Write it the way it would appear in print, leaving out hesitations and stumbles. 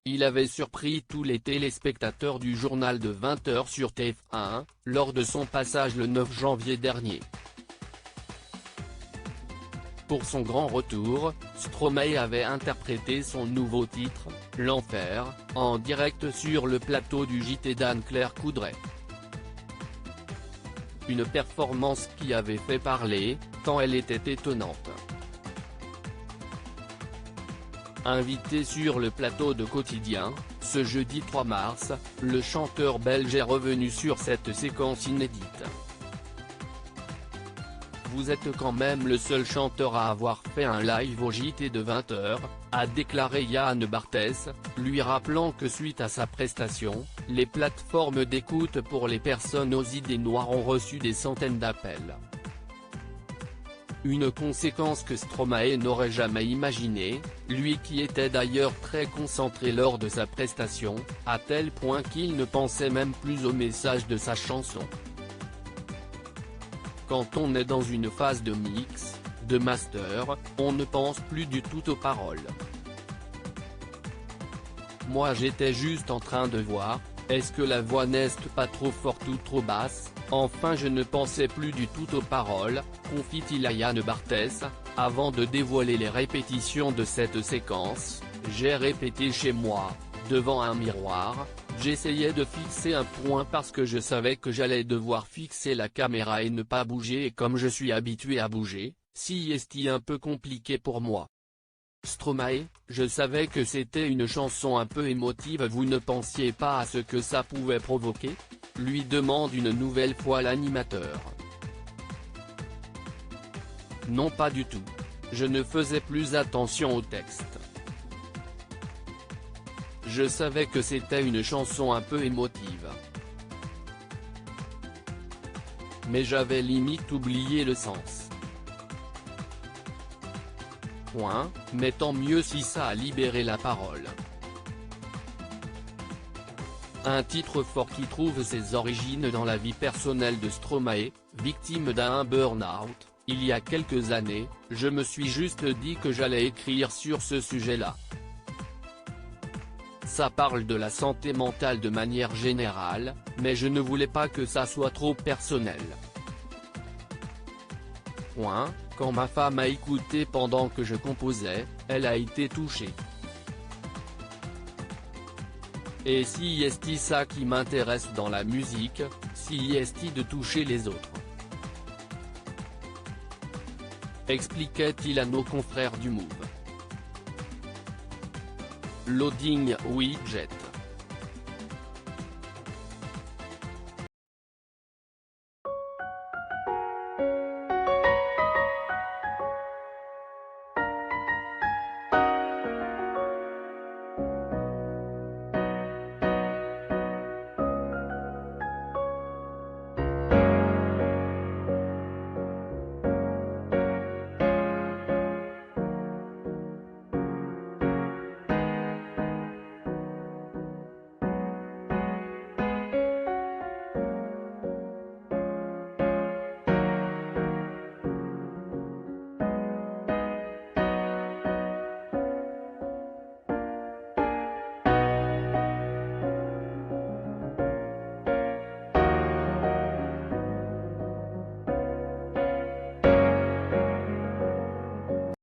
Il avait surpris tous les téléspectateurs du journal de 20h sur TF1, lors de son passage le 9 janvier dernier. Pour son grand retour, Stromae avait interprété son nouveau titre, L'Enfer, en direct sur le plateau du JT d'Anne-Claire Coudray. Une performance qui avait fait parler, tant elle était étonnante. Invité sur le plateau de Quotidien, ce jeudi 3 mars, le chanteur belge est revenu sur cette séquence inédite. Vous êtes quand même le seul chanteur à avoir fait un live au JT de 20h, a déclaré Yann Barthès, lui rappelant que suite à sa prestation, les plateformes d'écoute pour les personnes aux idées noires ont reçu des centaines d'appels. Une conséquence que Stromae n'aurait jamais imaginée, lui qui était d'ailleurs très concentré lors de sa prestation, à tel point qu'il ne pensait même plus au message de sa chanson. Quand on est dans une phase de mix, de master, on ne pense plus du tout aux paroles. Moi j'étais juste en train de voir, est-ce que la voix n'est pas trop forte ou trop basse, enfin je ne pensais plus du tout aux paroles, confie-t-il à Yann Barthès, avant de dévoiler les répétitions de cette séquence. J'ai répété chez moi, devant un miroir, j'essayais de fixer un point parce que je savais que j'allais devoir fixer la caméra et ne pas bouger, et comme je suis habitué à bouger, c'était un peu compliqué pour moi. Stromae, je savais que c'était une chanson un peu émotive, vous ne pensiez pas à ce que ça pouvait provoquer ? Lui demande une nouvelle fois l'animateur. Non, pas du tout. Je ne faisais plus attention au texte. Je savais que c'était une chanson un peu émotive. Mais j'avais limite oublié le sens. Mais tant mieux si ça a libéré la parole. Un titre fort qui trouve ses origines dans la vie personnelle de Stromae, victime d'un burn-out. Il y a quelques années, je me suis juste dit que j'allais écrire sur ce sujet-là. Ça parle de la santé mentale de manière générale, mais je ne voulais pas que ça soit trop personnel. Quand ma femme a écouté pendant que je composais, elle a été touchée. Et si est ça qui m'intéresse dans la musique, si est de toucher les autres. Expliquait-il à nos confrères du Move. Loading Widget.